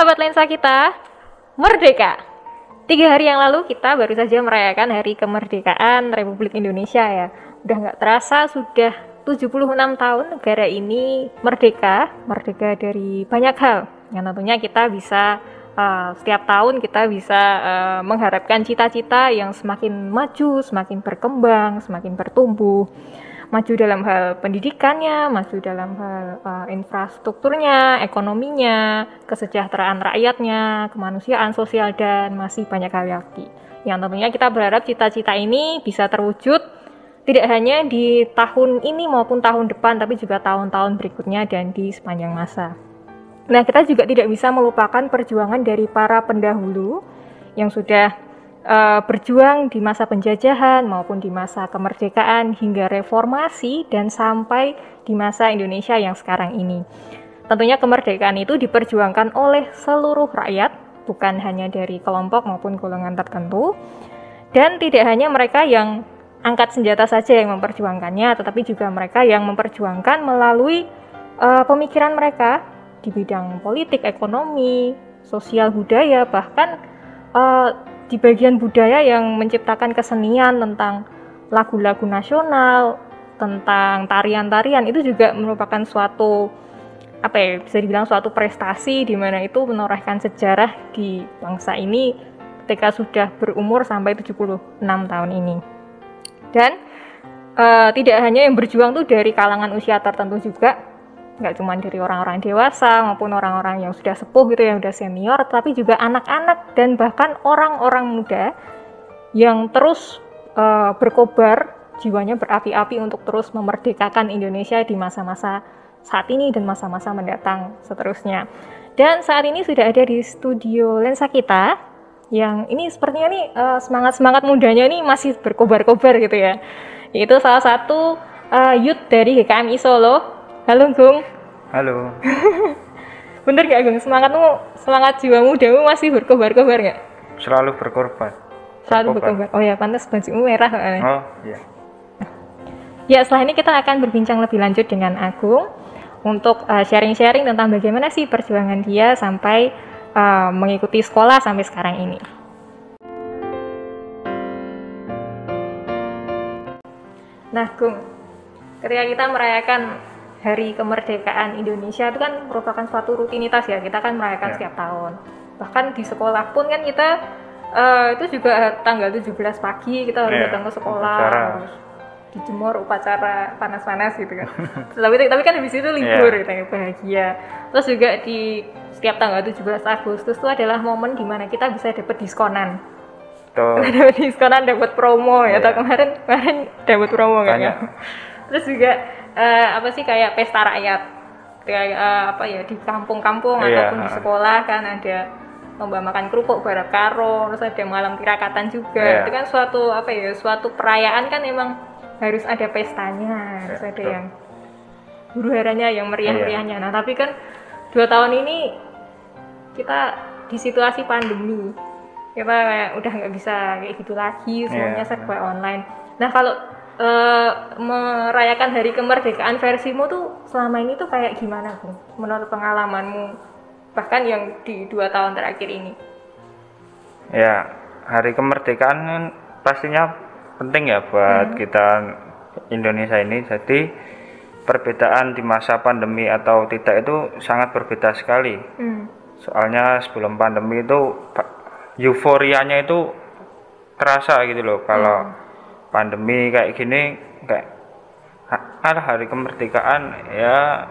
sahabat lensa kita, merdeka. 3 hari yang lalu kita baru saja merayakan hari kemerdekaan Republik Indonesia ya. Udah nggak terasa sudah 76 tahun negara ini merdeka dari banyak hal. Yang tentunya kita bisa setiap tahun kita bisa mengharapkan cita-cita yang semakin maju, semakin berkembang, semakin bertumbuh. Maju dalam hal pendidikannya, maju dalam hal infrastrukturnya, ekonominya, kesejahteraan rakyatnya, kemanusiaan sosial, dan masih banyak hal lagi. Yang tentunya kita berharap cita-cita ini bisa terwujud tidak hanya di tahun ini maupun tahun depan, tapi juga tahun-tahun berikutnya dan di sepanjang masa. Nah, kita juga tidak bisa melupakan perjuangan dari para pendahulu yang sudah berjuang di masa penjajahan maupun di masa kemerdekaan hingga reformasi dan sampai di masa Indonesia yang sekarang ini. Tentunya kemerdekaan itu diperjuangkan oleh seluruh rakyat, bukan hanya dari kelompok maupun golongan tertentu, dan tidak hanya mereka yang angkat senjata saja yang memperjuangkannya, tetapi juga mereka yang memperjuangkan melalui pemikiran mereka di bidang politik, ekonomi, sosial, budaya, bahkan di bagian budaya yang menciptakan kesenian tentang lagu-lagu nasional, tentang tarian-tarian, itu juga merupakan suatu bisa dibilang suatu prestasi di mana itu menorehkan sejarah di bangsa ini ketika sudah berumur sampai 76 tahun ini. Dan tidak hanya yang berjuang tuh dari kalangan usia tertentu juga, nggak cuma dari orang-orang dewasa maupun orang-orang yang sudah sepuh gitu, yang sudah senior, tapi juga anak-anak dan bahkan orang-orang muda yang terus berkobar, jiwanya berapi-api untuk terus memerdekakan Indonesia di masa-masa saat ini dan masa-masa mendatang seterusnya. Dan saat ini sudah ada di studio lensa kita, yang ini sepertinya nih semangat-semangat mudanya ini masih berkobar-kobar gitu ya. Yaitu salah satu youth dari GKMI Solo. Halo Gung. Halo. Bener gak Gung? Semangat jiwa mudamu masih berkobar-kobar gak? Selalu berkorban. Selalu berkobar. Oh ya, pantas bajumu merah. Oh iya. Ya, setelah ini kita akan berbincang lebih lanjut dengan Agung untuk sharing-sharing tentang bagaimana sih perjuangan dia sampai mengikuti sekolah sampai sekarang ini. Nah Gung, ketika kita merayakan Hari Kemerdekaan Indonesia itu kan merupakan suatu rutinitas ya, kita kan merayakan setiap tahun. Bahkan di sekolah pun kan kita itu juga tanggal 17 pagi kita harus datang ke sekolah, harus dijemur, upacara panas-panas gitu kan. tapi kan habis itu libur gitu ya, bahagia. Terus juga di setiap tanggal 17 Agustus itu adalah momen dimana kita bisa dapat diskonan. Dapat diskonan, dapat promo ya. Atau kemarin dapat promo kan ya. Terus juga kayak pesta rakyat kayak di kampung-kampung ataupun di sekolah kan ada lomba makan kerupuk bareng karo, terus ada malam tirakatan juga. Itu kan suatu perayaan kan emang harus ada pestanya, harus ada yang huru-haranya, yang meriah-meriahnya. Nah tapi kan 2 tahun ini kita di situasi pandemi, kita kayak udah nggak bisa kayak gitu lagi, semuanya serba online. Nah kalau merayakan hari kemerdekaan versimu tuh selama ini tuh kayak gimana Bung? Menurut pengalamanmu bahkan yang di 2 tahun terakhir ini? Ya, hari kemerdekaan kan pastinya penting ya buat kita Indonesia ini. Jadi perbedaan di masa pandemi atau tidak itu sangat berbeda sekali. Soalnya sebelum pandemi itu euforianya itu terasa gitu loh. Kalau pandemi kayak gini, kayak hari kemerdekaan ya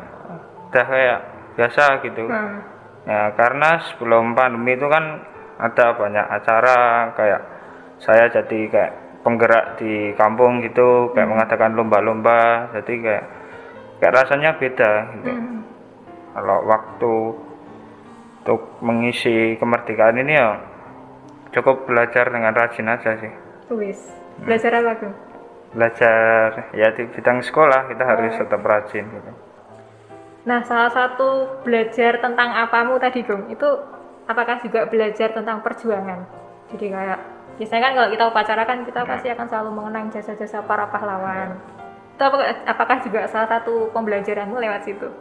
udah kayak biasa gitu. Ya karena sebelum pandemi itu kan ada banyak acara, kayak saya jadi kayak penggerak di kampung gitu, kayak mengadakan lomba-lomba, jadi kayak rasanya beda gitu. Kalau waktu untuk mengisi kemerdekaan ini ya cukup belajar dengan rajin aja sih. Belajar apa Gung? Belajar ya di bidang sekolah kita harus tetap rajin gitu. Nah salah satu belajar tentang apamu tadi Gung, itu apakah juga belajar tentang perjuangan? Jadi kayak biasanya kan kalau kita upacara kan kita pasti akan selalu mengenang jasa-jasa para pahlawan. Itu apakah juga salah satu pembelajaranmu lewat situ?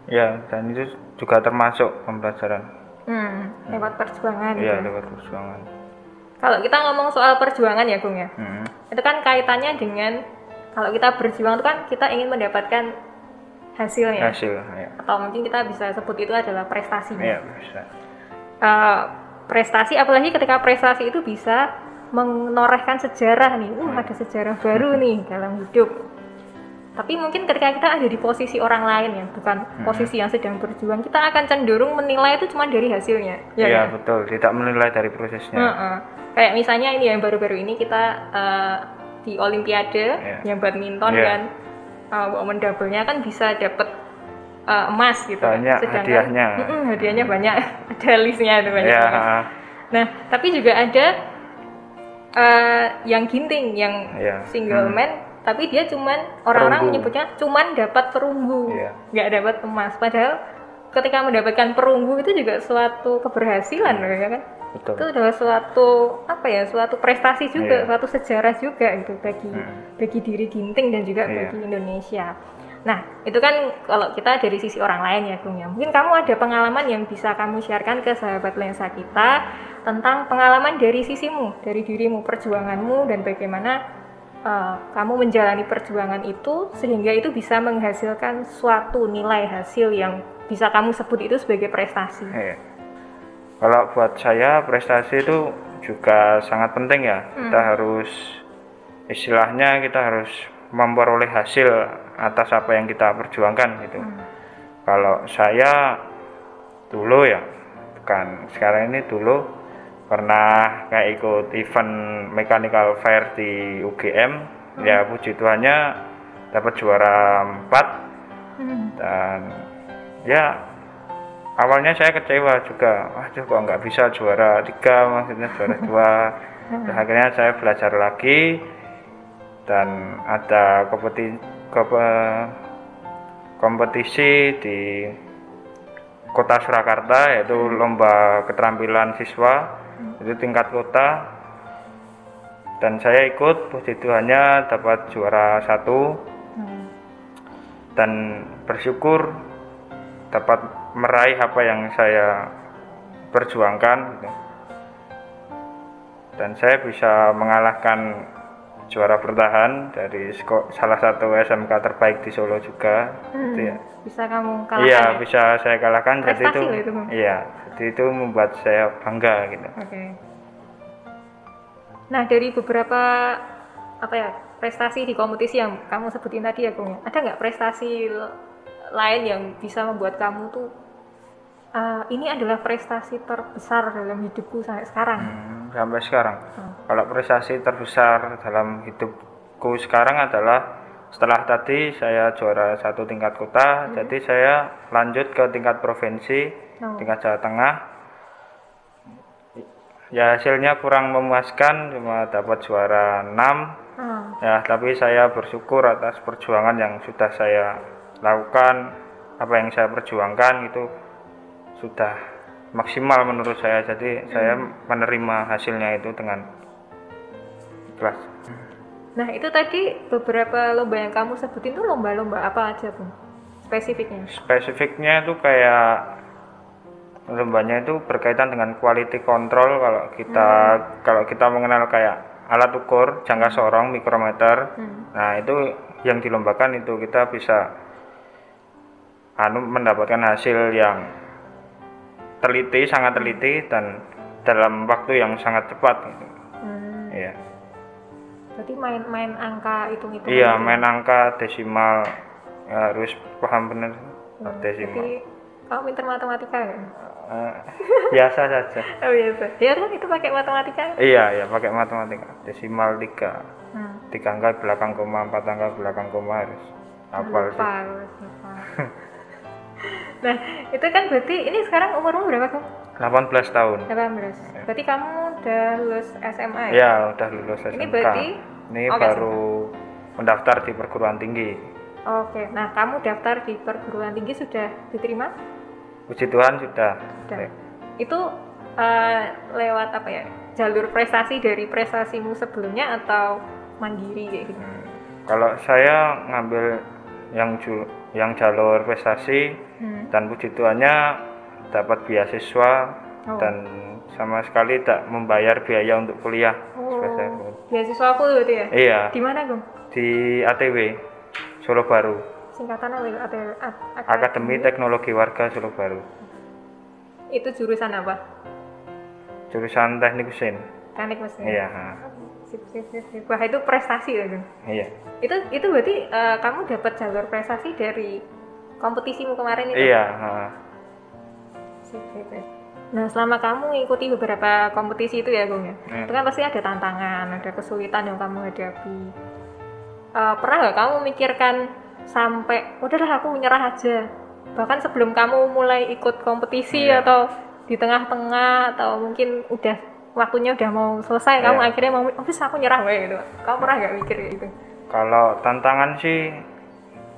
Ya, dan itu juga termasuk pembelajaran. Lewat perjuangan. Iya, gitu. lewat perjuangan. Kalau kita ngomong soal perjuangan ya Gung ya, itu kan kaitannya dengan kalau kita berjuang itu kan kita ingin mendapatkan hasilnya. Hasil, ya. Atau mungkin kita bisa sebut itu adalah prestasinya. Iya, bisa. Prestasi, apalagi ketika prestasi itu bisa menorehkan sejarah nih, ada sejarah baru nih dalam hidup. Tapi mungkin ketika kita ada di posisi orang lain ya, bukan posisi yang sedang berjuang, kita akan cenderung menilai itu cuma dari hasilnya. Iya, kan? betul. Tidak menilai dari prosesnya. Kayak misalnya ini yang baru-baru ini kita di Olimpiade yang badminton kan, women double-nya kan bisa dapat emas gitu. Banyak hadiahnya. Hadiahnya banyak, ada listnya ada banyak. Nah, tapi juga ada yang ginting, yang single man. Tapi dia cuman orang-orang menyebutnya cuman dapat perunggu, nggak dapat emas. Padahal ketika mendapatkan perunggu itu juga suatu keberhasilan, ya kan? Betul. Itu adalah suatu prestasi juga, suatu sejarah juga gitu bagi diri ginting dan juga bagi Indonesia. Nah, itu kan kalau kita dari sisi orang lain ya, Gung ya. Mungkin kamu ada pengalaman yang bisa kamu sharekan ke sahabat lensa kita tentang pengalaman dari sisimu, dari dirimu, perjuanganmu dan bagaimana kamu menjalani perjuangan itu sehingga itu bisa menghasilkan suatu nilai hasil yang bisa kamu sebut itu sebagai prestasi. Kalau buat saya prestasi itu juga sangat penting ya. Kita harus istilahnya kita harus memperoleh hasil atas apa yang kita perjuangkan gitu. Kalau saya dulu ya, bukan sekarang ini, dulu pernah kayak ikut event mechanical fair di UGM, ya puji Tuhannya dapat juara 4 dan ya awalnya saya kecewa juga, kok nggak bisa juara 3, maksudnya juara 2. Dan akhirnya saya belajar lagi dan ada kompetisi di Kota Surakarta, yaitu lomba keterampilan siswa, itu tingkat kota, dan saya ikut, puji Tuhannya dapat juara 1 dan bersyukur dapat meraih apa yang saya perjuangkan gitu. Dan saya bisa mengalahkan juara bertahan dari salah satu SMK terbaik di Solo juga. Gitu ya. Bisa kamu kalahkan? Iya, bisa saya kalahkan. Prestasi jadi itu, iya, jadi itu membuat saya bangga gitu. Nah, dari beberapa prestasi di kompetisi yang kamu sebutin tadi ya, Bung, ada nggak prestasi lain yang bisa membuat kamu tuh ini adalah prestasi terbesar dalam hidupku sampai sekarang? Sampai sekarang. Kalau prestasi terbesar dalam hidupku sekarang adalah setelah tadi saya juara 1 tingkat kota, jadi saya lanjut ke tingkat provinsi, tingkat Jawa Tengah. Ya hasilnya kurang memuaskan, cuma dapat juara 6. Ya, tapi saya bersyukur atas perjuangan yang sudah saya lakukan, apa yang saya perjuangkan itu sudah maksimal menurut saya. Jadi saya menerima hasilnya itu dengan ikhlas. Nah, itu tadi beberapa lomba yang kamu sebutin tuh lomba-lomba apa aja, Bung? Spesifiknya? Spesifiknya itu kayak lombanya itu berkaitan dengan quality control. Kalau kita mengenal kayak alat ukur jangka sorong mikrometer, nah itu yang dilombakan itu kita bisa mendapatkan hasil yang sangat teliti dan dalam waktu yang sangat cepat gitu. Iya. Berarti main angka hitung-hitung. Iya, main angka desimal, ya, harus paham benar desimal. Jadi kamu pintar matematika kan? Biasa saja. Oh biasa. Ya kan itu pakai matematika? Iya, pakai matematika. Desimal 3. 3 angka belakang koma, 4 angka belakang koma harus hafal sih. Nah, itu kan berarti ini sekarang umurmu berapa, Kang? 18 tahun. 18. Berarti kamu udah lulus SMA ya? Iya, udah lulus SMK. Ini berarti baru mendaftar di perguruan tinggi. Oke. Nah, kamu daftar di perguruan tinggi sudah diterima? Puji Tuhan sudah. Itu lewat apa ya? Jalur prestasi dari prestasimu sebelumnya atau mandiri kayak gitu? Kalau saya ngambil yang jalur prestasi dan puji Tuhannya dapat beasiswa dan sama sekali tak membayar biaya untuk kuliah. Beasiswa aku berarti ya? Iya. Di mana, Gung? Di ATW Solo Baru. Singkatan apa itu? Akademi Teknologi Warga Solo Baru. Itu jurusan apa? Jurusan Teknik Mesin. Teknik Mesin. Iya. Sip. Wah, itu prestasi ya, Gung? Iya. Itu berarti kamu dapat jalur prestasi dari kompetisimu kemarin itu? Iya. Sip. Nah, selama kamu mengikuti beberapa kompetisi itu ya, Gung ya, itu kan pasti ada tantangan, ada kesulitan yang kamu hadapi. Pernah nggak kamu memikirkan sampai, udahlah aku menyerah aja? Bahkan sebelum kamu mulai ikut kompetisi atau di tengah-tengah atau mungkin udah waktunya udah mau selesai, kamu akhirnya mau, bisa aku nyerah gitu. Kamu pernah nggak mikir kayak gitu? Kalau tantangan sih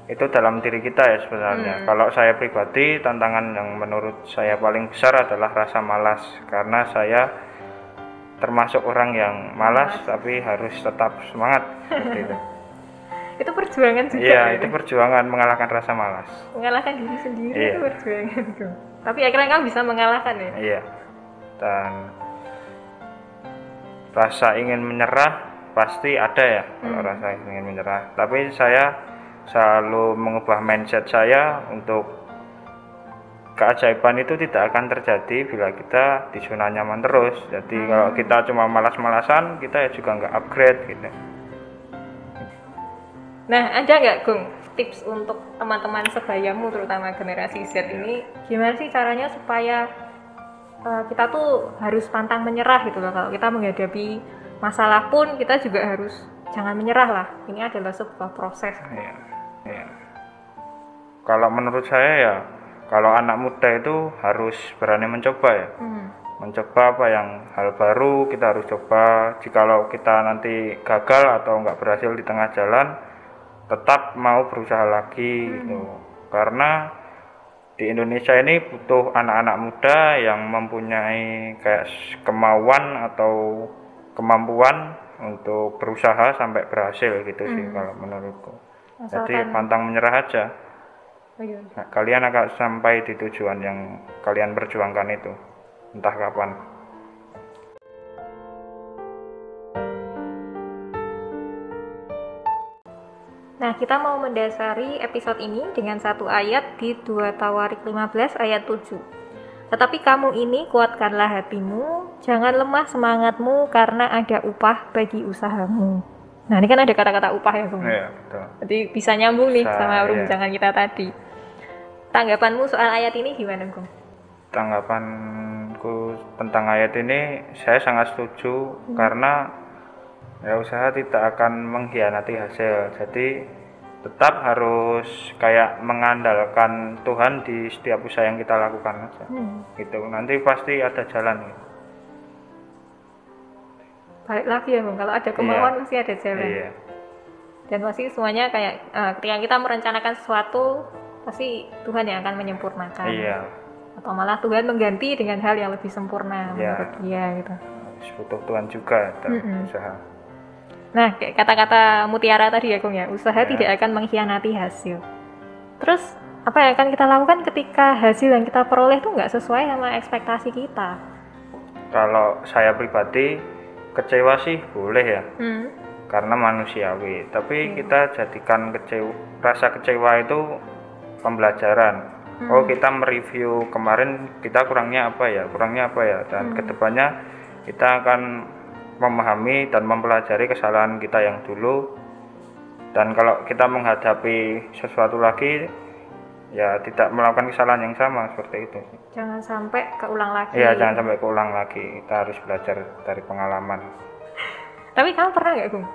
itu dalam diri kita ya sebenarnya. Kalau saya pribadi, tantangan yang menurut saya paling besar adalah rasa malas, karena saya termasuk orang yang malas tapi harus tetap semangat seperti itu. Itu perjuangan juga. Iya, itu perjuangan mengalahkan rasa malas. Mengalahkan diri sendiri itu perjuangan itu. Tapi akhirnya kamu bisa mengalahkan ya? Iya. Dan rasa ingin menyerah pasti ada ya, kalau rasa ingin menyerah. Tapi saya selalu mengubah mindset saya untuk keajaiban itu tidak akan terjadi bila kita di zona nyaman terus. Jadi kalau kita cuma malas-malasan, kita ya juga nggak upgrade gitu. Nah, ada nggak, Gung, tips untuk teman-teman sebayamu, terutama generasi Z ini, gimana sih caranya supaya kita tuh harus pantang menyerah gitu loh. Kalau kita menghadapi masalah pun kita juga harus jangan menyerah lah. Ini adalah sebuah proses. Iya. Kalau menurut saya ya, kalau anak muda itu harus berani mencoba ya. Mencoba apa yang hal baru kita harus coba. Jikalau kita nanti gagal atau nggak berhasil di tengah jalan, tetap mau berusaha lagi gitu. Karena di Indonesia ini butuh anak-anak muda yang mempunyai kayak kemauan atau kemampuan untuk berusaha sampai berhasil gitu sih kalau menurutku. Jadi pantang menyerah aja. Nah, kalian akan sampai di tujuan yang kalian perjuangkan itu, entah kapan. Nah, kita mau mendasari episode ini dengan satu ayat di 2 Tawarik 15 ayat 7. Tetapi kamu ini kuatkanlah hatimu, jangan lemah semangatmu karena ada upah bagi usahamu. Nah, ini kan ada kata-kata upah ya, Bung? Iya, betul. Jadi bisa nyambung nih sama perbincangan kita tadi. Tanggapanmu soal ayat ini gimana, Bung? Tanggapanku tentang ayat ini, saya sangat setuju karena ya usaha tidak akan mengkhianati hasil. Jadi tetap harus kayak mengandalkan Tuhan di setiap usaha yang kita lakukan aja. Gitu. Nanti pasti ada jalan gitu. Balik lagi ya, Bung, kalau ada kemauan pasti ada jalan. Iya. Dan pasti semuanya kayak ketika kita merencanakan sesuatu, pasti Tuhan yang akan menyempurnakan. Iya. Atau malah Tuhan mengganti dengan hal yang lebih sempurna menurut dia gitu. Butuh Tuhan juga dalam usaha. Nah, kayak kata-kata Mutiara tadi ya, Gung ya, usaha tidak akan mengkhianati hasil. Terus apa yang akan kita lakukan ketika hasil yang kita peroleh itu nggak sesuai sama ekspektasi kita? Kalau saya pribadi kecewa sih boleh ya, karena manusiawi. Tapi kita jadikan rasa kecewa itu pembelajaran. Oh, kita mereview kemarin kita kurangnya apa ya, dan kedepannya kita akan memahami dan mempelajari kesalahan kita yang dulu. Dan kalau kita menghadapi sesuatu lagi, ya tidak melakukan kesalahan yang sama seperti itu. Jangan sampai keulang lagi. Iya, jangan sampai keulang lagi. Kita harus belajar dari pengalaman. Tapi kamu pernah nggak, Gung?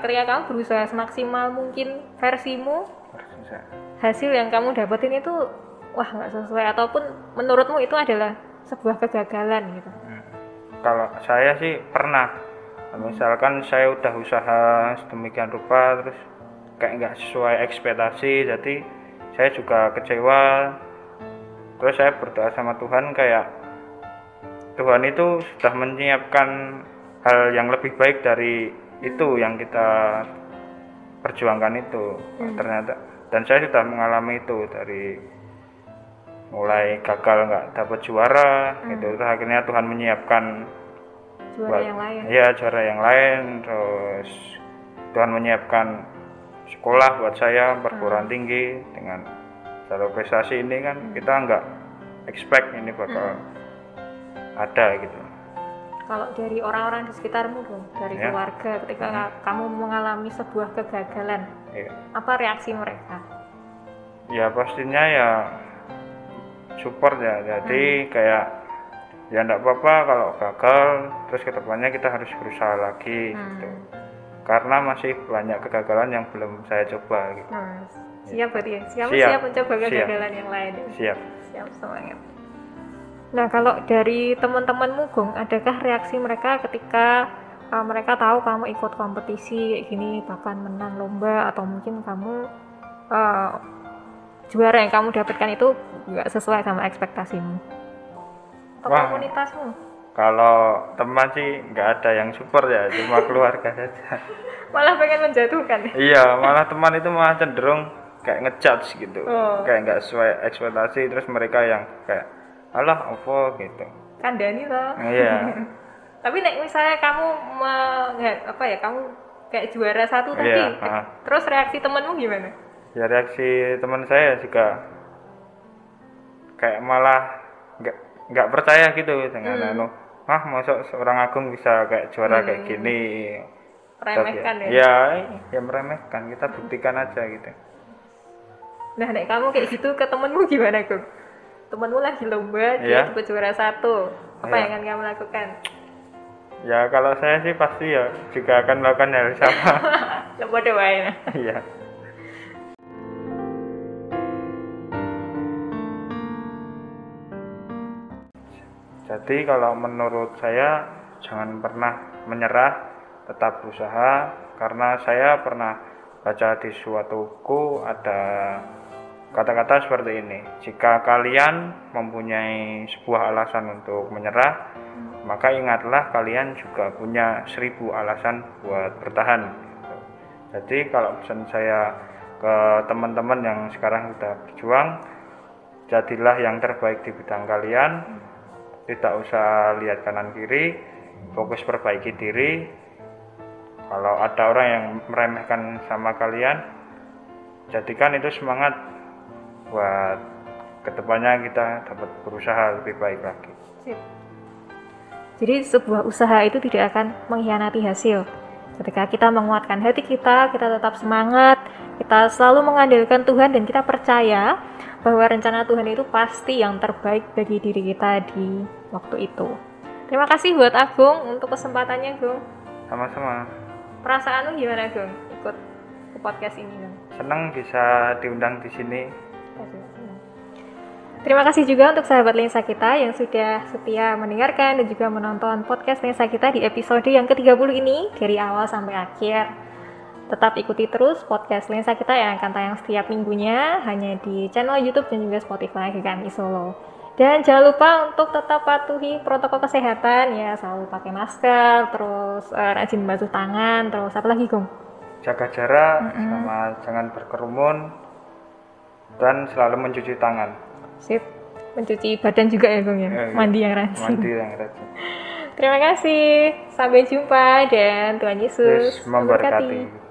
Ketika kamu berusaha semaksimal mungkin versimu, hasil yang kamu dapetin itu wah nggak sesuai, ataupun menurutmu itu adalah sebuah kegagalan gitu? Kalau saya sih pernah. Misalkan saya udah usaha sedemikian rupa terus kayak nggak sesuai ekspektasi, jadi saya juga kecewa. Terus saya berdoa sama Tuhan, kayak Tuhan itu sudah menyiapkan hal yang lebih baik dari itu yang kita perjuangkan itu. Ternyata, dan saya sudah mengalami itu dari mulai gagal nggak dapat juara gitu, terus akhirnya Tuhan menyiapkan juara yang lain. Ya, juara yang lain, terus Tuhan menyiapkan sekolah buat saya perguruan tinggi dengan jalur prestasi ini kan kita nggak expect ini bakal ada gitu. Kalau dari orang-orang di sekitarmu dong, dari keluarga ketika kamu mengalami sebuah kegagalan, apa reaksi mereka? Ya pastinya ya support ya, jadi kayak ya enggak apa-apa kalau gagal, terus kedepannya kita harus berusaha lagi gitu. Karena masih banyak kegagalan yang belum saya coba gitu. Siap berarti ya? Siap mencoba kegagalan yang lain. Siap semangat. Nah, kalau dari teman-temanmu Gong, adakah reaksi mereka ketika mereka tahu kamu ikut kompetisi kayak gini, bahkan menang lomba, atau mungkin kamu juara yang kamu dapatkan itu nggak sesuai sama ekspektasimu? Atau komunitasmu? Kalau teman sih nggak ada yang support ya, cuma keluarga saja. Malah pengen menjatuhkan? Iya, malah teman itu malah cenderung kayak ngejudge gitu, kayak nggak sesuai ekspektasi, terus mereka yang kayak alah apa gitu. Kandani loh. Iya. Tapi misalnya kamu kamu kayak juara 1 tadi, terus reaksi temanmu gimana? Ya reaksi teman saya juga kayak malah nggak percaya gitu dengan masuk seorang agung bisa kayak juara kayak gini. Meremehkan ya meremehkan, kita buktikan aja gitu. Nah, nek kamu kayak gitu ke temenmu gimana, Gung? Temenmu lagi lomba, dia dapat juara 1, apa yang akan kamu lakukan? Ya kalau saya sih pasti ya juga akan melakukan hal sama. Lomba doain. Iya. Jadi kalau menurut saya jangan pernah menyerah, tetap berusaha, karena saya pernah baca di suatu buku ada kata-kata seperti ini: jika kalian mempunyai sebuah alasan untuk menyerah, maka ingatlah kalian juga punya 1000 alasan buat bertahan. Jadi kalau pesan saya ke teman-teman yang sekarang sudah berjuang, jadilah yang terbaik di bidang kalian, tidak usah lihat kanan kiri, fokus perbaiki diri. Kalau ada orang yang meremehkan sama kalian, jadikan itu semangat buat kedepannya kita dapat berusaha lebih baik lagi. Sip. Jadi sebuah usaha itu tidak akan mengkhianati hasil. Ketika kita menguatkan hati kita tetap semangat, kita selalu mengandalkan Tuhan, dan kita percaya bahwa rencana Tuhan itu pasti yang terbaik bagi diri kita di waktu itu. Terima kasih buat Agung untuk kesempatannya, Gung. Sama-sama. Perasaanmu gimana, Gung, ikut ke podcast ini, Gung? Senang bisa diundang di sini. Terima kasih juga untuk sahabat lensa kita yang sudah setia mendengarkan dan juga menonton podcast lensa kita di episode yang ke-30 ini dari awal sampai akhir. Tetap ikuti terus podcast lensa kita yang akan tayang setiap minggunya hanya di channel YouTube dan juga Spotify GKMI Solo. Dan jangan lupa untuk tetap patuhi protokol kesehatan ya, selalu pakai masker, terus rajin basuh tangan, terus apa lagi, Gung? Jaga jarak, sama jangan berkerumun, dan selalu mencuci tangan. Sip, mencuci badan juga ya, Gung ya? Mandi yang rajin. Terima kasih, sampai jumpa dan Tuhan Yesus memberkati.